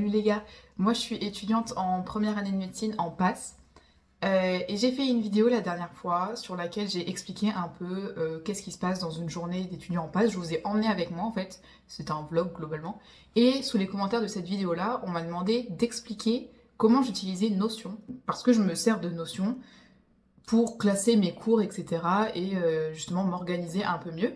Salut les gars, moi je suis étudiante en première année de médecine en PASS et j'ai fait une vidéo la dernière fois sur laquelle j'ai expliqué un peu qu'est-ce qui se passe dans une journée d'étudiant en PASS. Je vous ai emmené avec moi en fait, c'était un vlog globalement. Et sous les commentaires de cette vidéo là, on m'a demandé d'expliquer comment j'utilisais Notion parce que je me sers de Notion pour classer mes cours etc. et justement m'organiser un peu mieux.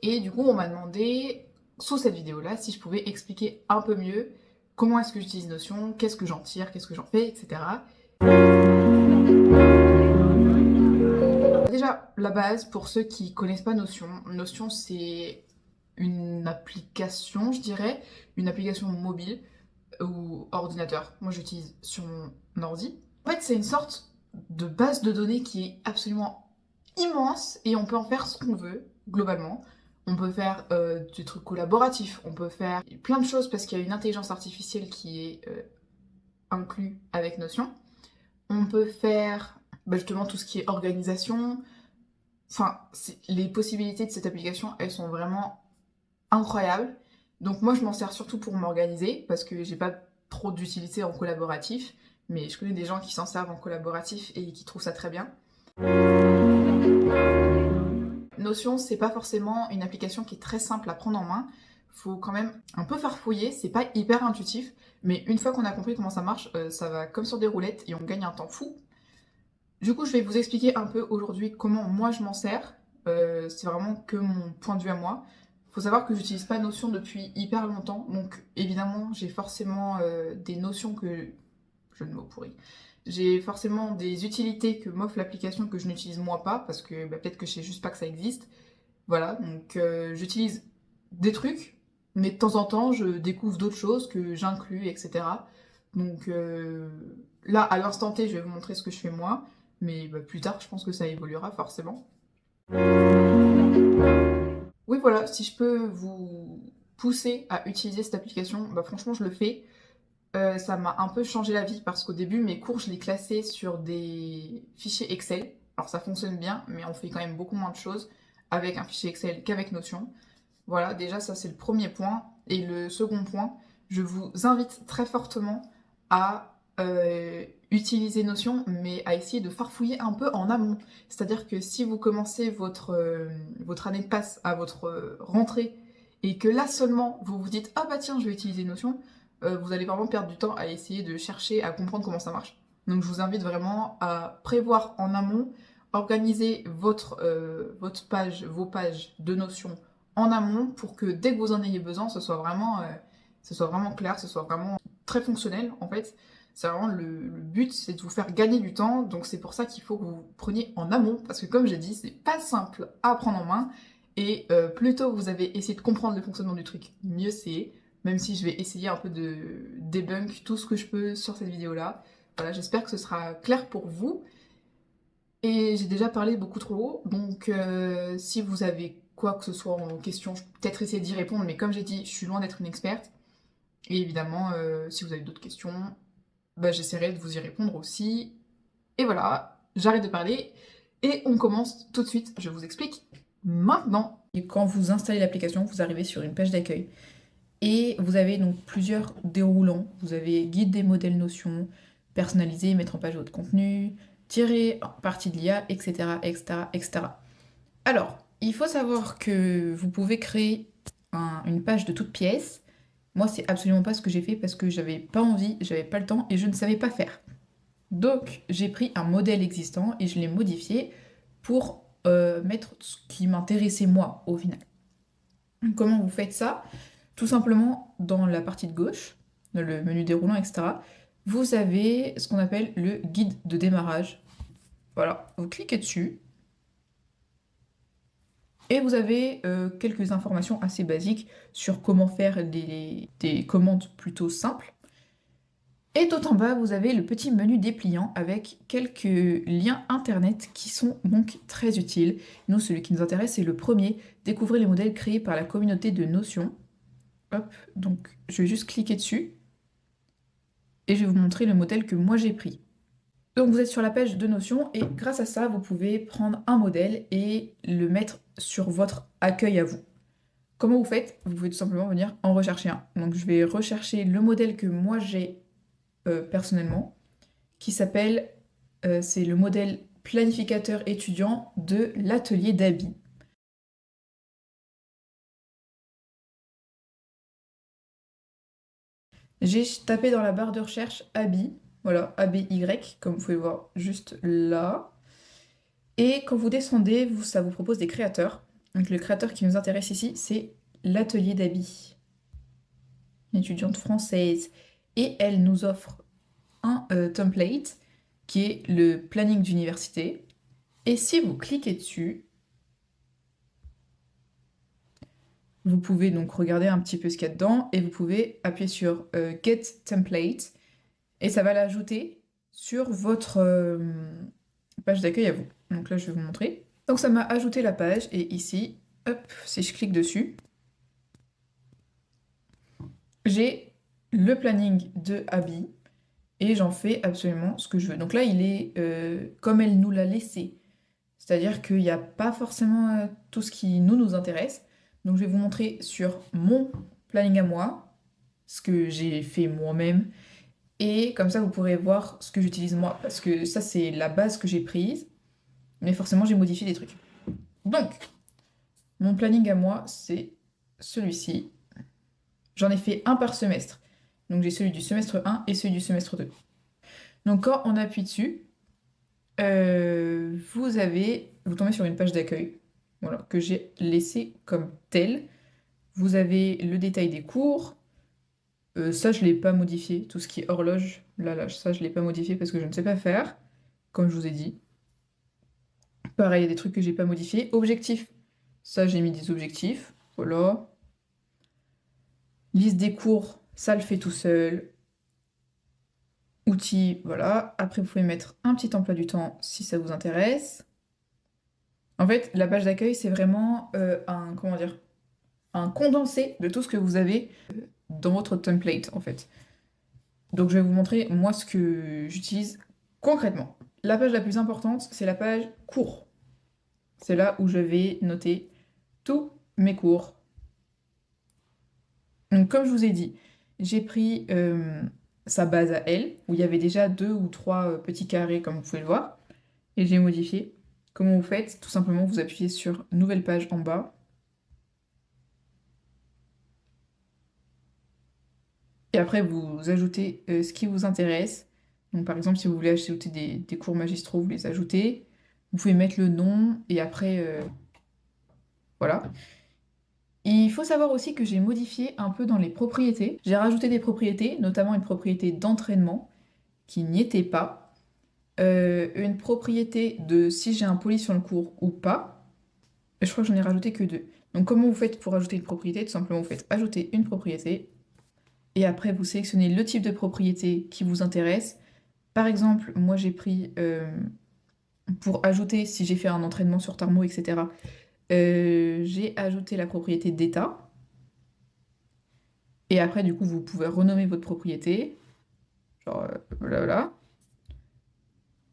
Et du coup, on m'a demandé, sous cette vidéo-là, si je pouvais expliquer un peu mieux comment est-ce que j'utilise Notion, qu'est-ce que j'en tire, qu'est-ce que j'en fais, etc. Déjà, la base, pour ceux qui connaissent pas Notion, Notion c'est une application, je dirais, une application mobile ou ordinateur. Moi, j'utilise sur mon ordi. En fait, c'est une sorte de base de données qui est absolument immense et on peut en faire ce qu'on veut, globalement. On peut faire des trucs collaboratifs, on peut faire plein de choses parce qu'il y a une intelligence artificielle qui est inclue avec Notion. On peut faire justement tout ce qui est organisation. Enfin, les possibilités de cette application, elles sont vraiment incroyables. Donc moi, je m'en sers surtout pour m'organiser parce que j'ai pas trop d'utilité en collaboratif, mais je connais des gens qui s'en servent en collaboratif et qui trouvent ça très bien. Notion, c'est pas forcément une application qui est très simple à prendre en main. Faut quand même un peu farfouiller, c'est pas hyper intuitif, mais une fois qu'on a compris comment ça marche, ça va comme sur des roulettes et on gagne un temps fou. Du coup, je vais vous expliquer un peu aujourd'hui comment moi je m'en sers. C'est vraiment que mon point de vue à moi. Faut savoir que j'utilise pas Notion depuis hyper longtemps, donc évidemment j'ai forcément des notions que... Je ne mots pourri. J'ai forcément des utilités que m'offre l'application que je n'utilise moi pas, parce que peut-être que je sais juste pas que ça existe. Voilà, donc j'utilise des trucs, mais de temps en temps je découvre d'autres choses que j'inclus, etc. Donc là, à l'instant T, je vais vous montrer ce que je fais moi, mais plus tard, je pense que ça évoluera forcément. Oui, voilà, si je peux vous pousser à utiliser cette application, franchement, je le fais. Ça m'a un peu changé la vie parce qu'au début, mes cours, je les classais sur des fichiers Excel. Alors ça fonctionne bien, mais on fait quand même beaucoup moins de choses avec un fichier Excel qu'avec Notion. Voilà, déjà ça c'est le premier point. Et le second point, je vous invite très fortement à utiliser Notion, mais à essayer de farfouiller un peu en amont. C'est-à-dire que si vous commencez votre année de passe à votre rentrée, et que là seulement vous vous dites «Ah bah tiens, je vais utiliser Notion», vous allez vraiment perdre du temps à essayer de chercher à comprendre comment ça marche. Donc je vous invite vraiment à prévoir en amont, organiser votre page, vos pages de Notion en amont pour que dès que vous en ayez besoin, ce soit vraiment clair, ce soit vraiment très fonctionnel en fait. C'est vraiment le but, c'est de vous faire gagner du temps, donc c'est pour ça qu'il faut que vous preniez en amont, parce que comme j'ai dit, c'est pas simple à prendre en main, et plus tôt vous avez essayé de comprendre le fonctionnement du truc, mieux c'est, même si je vais essayer un peu de debunk tout ce que je peux sur cette vidéo-là. Voilà, j'espère que ce sera clair pour vous. Et j'ai déjà parlé beaucoup trop haut, donc si vous avez quoi que ce soit en question, je peux peut-être essayer d'y répondre, mais comme j'ai dit, je suis loin d'être une experte. Et évidemment, si vous avez d'autres questions, j'essaierai de vous y répondre aussi. Et voilà, j'arrête de parler et on commence tout de suite. Je vous explique maintenant. Et quand vous installez l'application, vous arrivez sur une page d'accueil. Et vous avez donc plusieurs déroulants. Vous avez guide des modèles Notion, personnaliser, mettre en page votre contenu, tirer partie de l'IA, etc., etc., etc. Alors, il faut savoir que vous pouvez créer une page de toute pièce. Moi, c'est absolument pas ce que j'ai fait parce que j'avais pas envie, j'avais pas le temps et je ne savais pas faire. Donc, j'ai pris un modèle existant et je l'ai modifié pour mettre ce qui m'intéressait moi au final. Comment vous faites ça? Tout simplement, dans la partie de gauche, dans le menu déroulant, etc., vous avez ce qu'on appelle le guide de démarrage. Voilà, vous cliquez dessus et vous avez quelques informations assez basiques sur comment faire des commandes plutôt simples. Et tout en bas, vous avez le petit menu dépliant avec quelques liens internet qui sont donc très utiles. Nous, celui qui nous intéresse, c'est le premier, découvrir les modèles créés par la communauté de Notion. Hop, donc je vais juste cliquer dessus et je vais vous montrer le modèle que moi j'ai pris. Donc vous êtes sur la page de Notion et grâce à ça, vous pouvez prendre un modèle et le mettre sur votre accueil à vous. Comment vous faites? Vous pouvez tout simplement venir en rechercher un. Donc je vais rechercher le modèle que moi j'ai personnellement, qui s'appelle, c'est le modèle planificateur étudiant de l'atelier d'Abi. J'ai tapé dans la barre de recherche Abi, voilà, ABY, comme vous pouvez voir juste là. Et quand vous descendez, ça vous propose des créateurs. Donc le créateur qui nous intéresse ici, c'est l'atelier d'Abi, une étudiante française. Et elle nous offre un template qui est le planning d'université. Et si vous cliquez dessus, vous pouvez donc regarder un petit peu ce qu'il y a dedans et vous pouvez appuyer sur Get Template et ça va l'ajouter sur votre page d'accueil à vous. Donc là, je vais vous montrer. Donc ça m'a ajouté la page et ici, hop, si je clique dessus, j'ai le planning de Abby et j'en fais absolument ce que je veux. Donc là, il est comme elle nous l'a laissé. C'est-à-dire qu'il n'y a pas forcément tout ce qui nous intéresse. Donc je vais vous montrer sur mon planning à moi, ce que j'ai fait moi-même. Et comme ça, vous pourrez voir ce que j'utilise moi. Parce que ça, c'est la base que j'ai prise. Mais forcément, j'ai modifié des trucs. Donc, mon planning à moi, c'est celui-ci. J'en ai fait un par semestre. Donc j'ai celui du semestre 1 et celui du semestre 2. Donc quand on appuie dessus, vous tombez sur une page d'accueil, voilà, que j'ai laissée comme telle. Vous avez le détail des cours. Ça, je ne l'ai pas modifié. Tout ce qui est horloge, là, ça, je ne l'ai pas modifié parce que je ne sais pas faire, comme je vous ai dit. Pareil, il y a des trucs que j'ai pas modifiés. Objectifs, ça, j'ai mis des objectifs. Voilà. Liste des cours, ça le fait tout seul. Outils, voilà. Après, vous pouvez mettre un petit emploi du temps si ça vous intéresse. En fait, la page d'accueil, c'est vraiment comment dire, un condensé de tout ce que vous avez dans votre template, en fait. Donc, je vais vous montrer, moi, ce que j'utilise concrètement. La page la plus importante, c'est la page cours. C'est là où je vais noter tous mes cours. Donc, comme je vous ai dit, j'ai pris sa base à elle, où il y avait déjà 2 ou 3 petits carrés, comme vous pouvez le voir, et j'ai modifié. Comment vous faites? Tout simplement, vous appuyez sur Nouvelle page en bas, et après, vous ajoutez ce qui vous intéresse. Donc, par exemple, si vous voulez ajouter des cours magistraux, vous les ajoutez. Vous pouvez mettre le nom, et après, voilà. Il faut savoir aussi que j'ai modifié un peu dans les propriétés. J'ai rajouté des propriétés, notamment une propriété d'entraînement, qui n'y était pas. Une propriété de si j'ai un poli sur le cours ou pas. Je crois que j'en ai rajouté que 2. Donc comment vous faites pour ajouter une propriété? Tout simplement, vous faites ajouter une propriété. Et après, vous sélectionnez le type de propriété qui vous intéresse. Par exemple, moi j'ai pris, pour ajouter, si j'ai fait un entraînement sur Tarmo, etc., j'ai ajouté la propriété d'état. Et après, du coup, vous pouvez renommer votre propriété. Genre, voilà, voilà.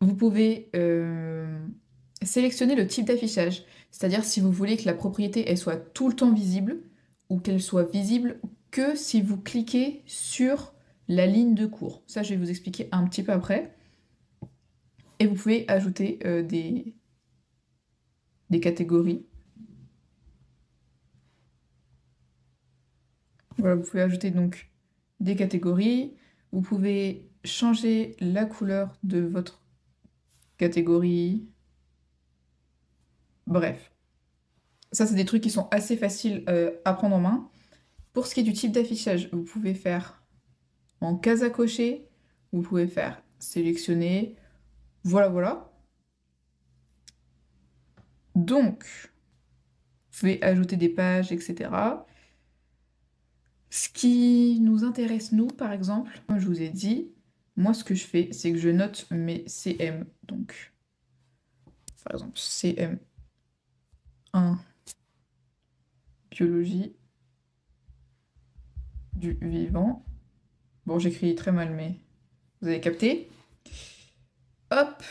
Vous pouvez sélectionner le type d'affichage. C'est-à-dire si vous voulez que la propriété elle soit tout le temps visible ou qu'elle soit visible que si vous cliquez sur la ligne de cours. Ça, je vais vous expliquer un petit peu après. Et vous pouvez ajouter des catégories. Voilà, vous pouvez ajouter donc des catégories. Vous pouvez changer la couleur de votre catégorie. Bref. Ça, c'est des trucs qui sont assez faciles à prendre en main. Pour ce qui est du type d'affichage, vous pouvez faire en case à cocher, vous pouvez faire sélectionner, voilà, voilà. Donc, vous pouvez ajouter des pages, etc. Ce qui nous intéresse, nous, par exemple, comme je vous ai dit, moi, ce que je fais, c'est que je note mes CM. Donc, par exemple, CM1, biologie du vivant. Bon, j'écris très mal, mais vous avez capté. Hop,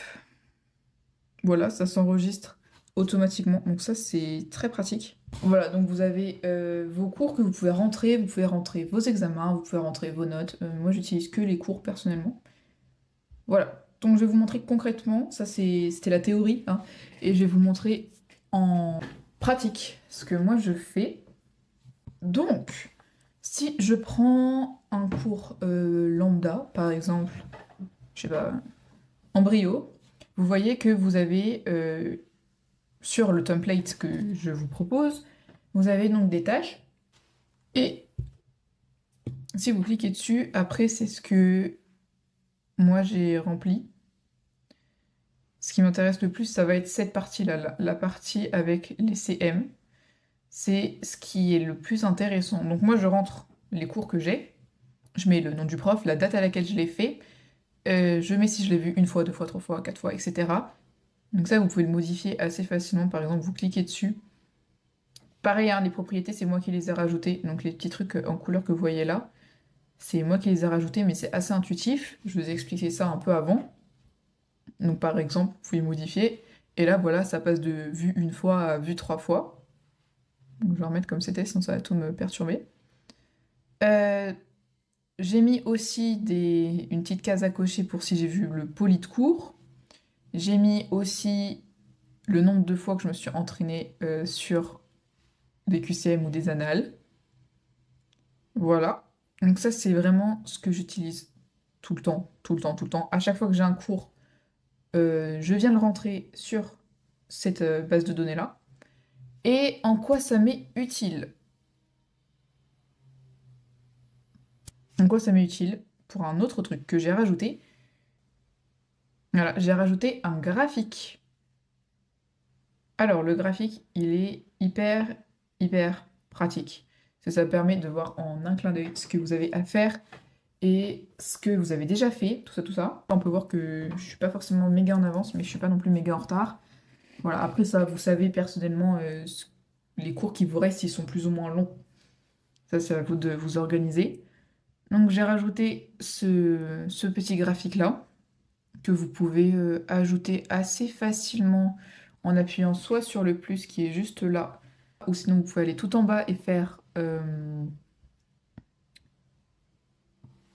voilà, ça s'enregistre automatiquement. Donc ça, c'est très pratique. Voilà, donc vous avez vos cours que vous pouvez rentrer vos examens, vous pouvez rentrer vos notes. Moi, j'utilise que les cours personnellement. Voilà, donc je vais vous montrer concrètement, ça c'était la théorie, hein, et je vais vous montrer en pratique ce que moi je fais. Donc, si je prends un cours lambda, par exemple, je sais pas, en brio, vous voyez que vous avez sur le template que je vous propose, vous avez donc des tâches, et si vous cliquez dessus, après c'est ce que moi j'ai rempli. Ce qui m'intéresse le plus, ça va être cette partie-là, la partie avec les CM. C'est ce qui est le plus intéressant. Donc moi, je rentre les cours que j'ai, je mets le nom du prof, la date à laquelle je l'ai fait, je mets si je l'ai vu une fois, deux fois, trois fois, quatre fois, etc. Donc ça, vous pouvez le modifier assez facilement. Par exemple, vous cliquez dessus. Pareil, hein, les propriétés, c'est moi qui les ai rajoutées. Donc les petits trucs en couleur que vous voyez là, c'est moi qui les ai rajoutés, mais c'est assez intuitif. Je vous ai expliqué ça un peu avant. Donc par exemple, vous pouvez modifier. Et là, voilà, ça passe de vue une fois à vue trois fois. Donc je vais remettre comme c'était, sinon ça va tout me perturber. Euh, j'ai mis aussi une petite case à cocher pour si j'ai vu le poli de cours. J'ai mis aussi le nombre de fois que je me suis entraînée sur des QCM ou des annales. Voilà. Donc ça, c'est vraiment ce que j'utilise tout le temps, tout le temps, tout le temps. À chaque fois que j'ai un cours, je viens le rentrer sur cette base de données-là. Et en quoi ça m'est utile? En quoi ça m'est utile? Pour un autre truc que j'ai rajouté. Voilà, j'ai rajouté un graphique. Alors, le graphique, il est hyper pratique. Ça permet de voir en un clin d'œil ce que vous avez à faire et ce que vous avez déjà fait, tout ça, tout ça. On peut voir que je suis pas forcément méga en avance, mais je suis pas non plus méga en retard. Voilà, après ça, vous savez personnellement, les cours qui vous restent, ils sont plus ou moins longs. Ça, c'est à vous de vous organiser. Donc, j'ai rajouté ce petit graphique-là, que vous pouvez ajouter assez facilement en appuyant soit sur le plus qui est juste là, ou sinon vous pouvez aller tout en bas et faire...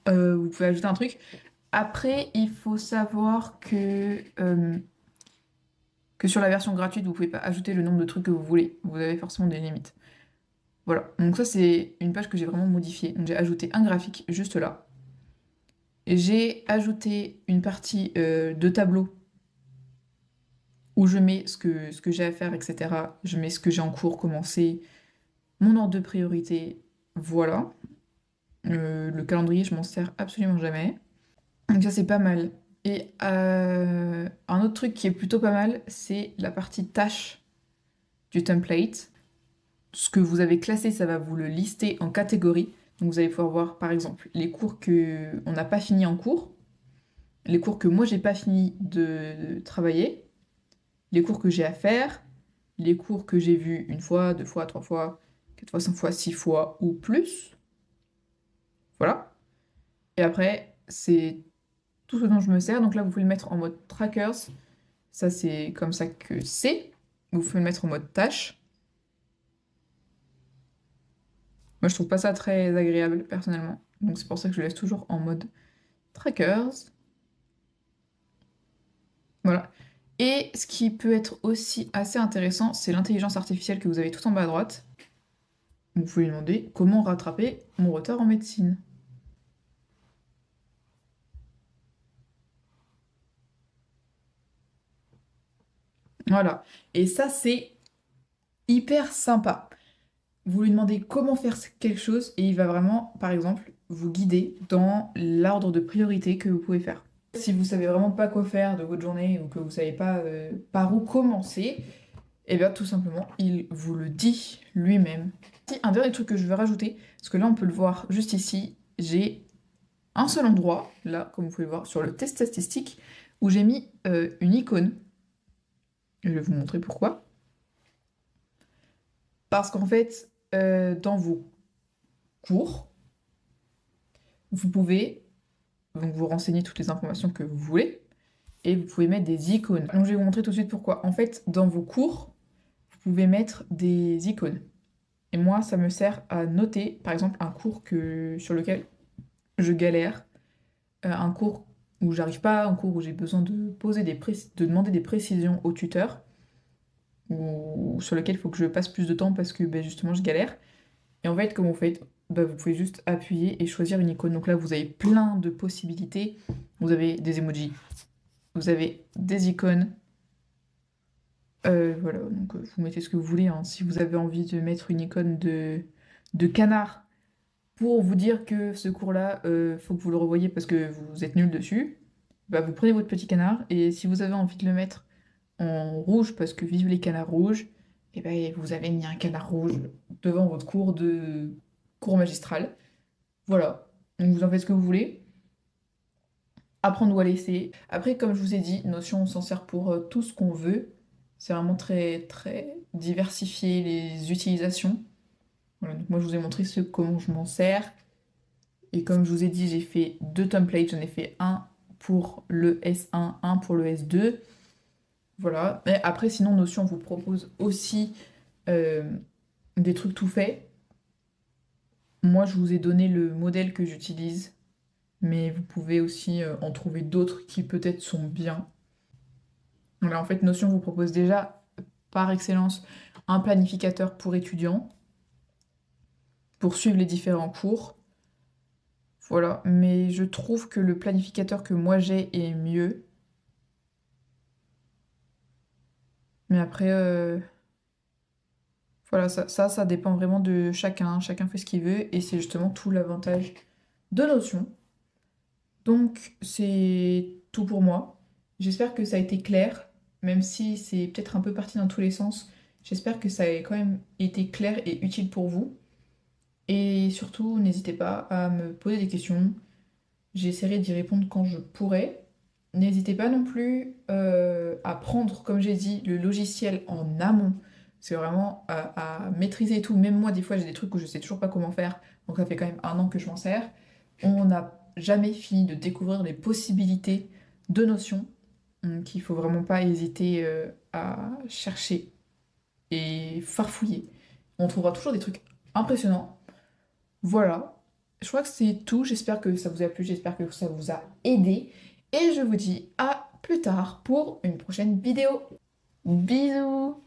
vous pouvez ajouter un truc. Après, il faut savoir que sur la version gratuite, vous pouvez pas ajouter le nombre de trucs que vous voulez. Vous avez forcément des limites. Voilà, donc ça c'est une page que j'ai vraiment modifiée. Donc j'ai ajouté un graphique juste là. J'ai ajouté une partie de tableau où je mets ce que j'ai à faire, etc. Je mets ce que j'ai en cours, commencé, mon ordre de priorité, voilà. Le calendrier, je m'en sers absolument jamais. Donc ça, c'est pas mal. Et un autre truc qui est plutôt pas mal, c'est la partie tâches du template. Ce que vous avez classé, ça va vous le lister en catégories. Donc vous allez pouvoir voir, par exemple, les cours que on n'a pas fini en cours, les cours que moi, j'ai pas fini de travailler, les cours que j'ai à faire, les cours que j'ai vus une fois, deux fois, trois fois, quatre fois, cinq fois, six fois ou plus. Voilà. Et après, c'est tout ce dont je me sers. Donc là, vous pouvez le mettre en mode trackers. Ça, c'est comme ça que c'est. Vous pouvez le mettre en mode tâche. Moi, je trouve pas ça très agréable, personnellement. Donc c'est pour ça que je le laisse toujours en mode trackers. Voilà. Et ce qui peut être aussi assez intéressant, c'est l'intelligence artificielle que vous avez tout en bas à droite. Vous pouvez lui demander comment rattraper mon retard en médecine. Voilà. Et ça, c'est hyper sympa. Vous lui demandez comment faire quelque chose et il va vraiment, par exemple, vous guider dans l'ordre de priorité que vous pouvez faire. Si vous savez vraiment pas quoi faire de votre journée ou que vous savez pas par où commencer, et bien tout simplement, il vous le dit lui-même. Un dernier truc que je veux rajouter, parce que là on peut le voir juste ici, j'ai un seul endroit, là, comme vous pouvez le voir, sur le test statistique, où j'ai mis une icône. Je vais vous montrer pourquoi. Parce qu'en fait, dans vos cours, vous pouvez donc vous renseigner toutes les informations que vous voulez. et vous pouvez mettre des icônes. Donc je vais vous montrer tout de suite pourquoi. En fait, dans vos cours, vous pouvez mettre des icônes. Et moi, ça me sert à noter, par exemple, un cours sur lequel je galère, un cours où j'arrive pas, un cours où j'ai besoin de de demander des précisions au tuteur, ou sur lequel il faut que je passe plus de temps parce que ben, justement je galère. Et en fait, comment vous faites? Bah, vous pouvez juste appuyer et choisir une icône. Donc là, vous avez plein de possibilités. Vous avez des emojis, vous avez des icônes. Voilà, donc vous mettez ce que vous voulez, hein. Si vous avez envie de mettre une icône de canard pour vous dire que ce cours-là, faut que vous le revoyiez parce que vous êtes nul dessus, bah, vous prenez votre petit canard. Et si vous avez envie de le mettre en rouge parce que vive les canards rouges, et ben vous avez mis un canard rouge devant votre cours magistral. Voilà, donc vous en faites ce que vous voulez. Apprendre ou à laisser. Après, comme je vous ai dit, Notion, on s'en sert pour tout ce qu'on veut. C'est vraiment très, très diversifié les utilisations. Voilà, donc moi, je vous ai montré comment je m'en sers. Et comme je vous ai dit, j'ai fait 2 templates. J'en ai fait un pour le S1, un pour le S2. Voilà. Et après, sinon, Notion vous propose aussi euh, des trucs tout faits. Moi, je vous ai donné le modèle que j'utilise, mais vous pouvez aussi en trouver d'autres qui peut-être sont bien. Voilà, en fait, Notion vous propose déjà, par excellence, un planificateur pour étudiants, pour suivre les différents cours. Voilà, mais je trouve que le planificateur que moi j'ai est mieux. Mais après, voilà, ça dépend vraiment de chacun. Chacun fait ce qu'il veut, et c'est justement tout l'avantage de Notion. Donc, c'est tout pour moi. J'espère que ça a été clair, même si c'est peut-être un peu parti dans tous les sens. J'espère que ça a quand même été clair et utile pour vous. Et surtout, n'hésitez pas à me poser des questions. J'essaierai d'y répondre quand je pourrai. N'hésitez pas non plus à prendre, comme j'ai dit, le logiciel en amont. C'est vraiment à maîtriser tout. Même moi, des fois, j'ai des trucs où je sais toujours pas comment faire. Donc ça fait quand même 1 an que je m'en sers. On n'a jamais fini de découvrir les possibilités de notions. Donc il faut vraiment pas hésiter à chercher et farfouiller. On trouvera toujours des trucs impressionnants. Voilà, je crois que c'est tout. J'espère que ça vous a plu, j'espère que ça vous a aidé. Et je vous dis à plus tard pour une prochaine vidéo. Bisous!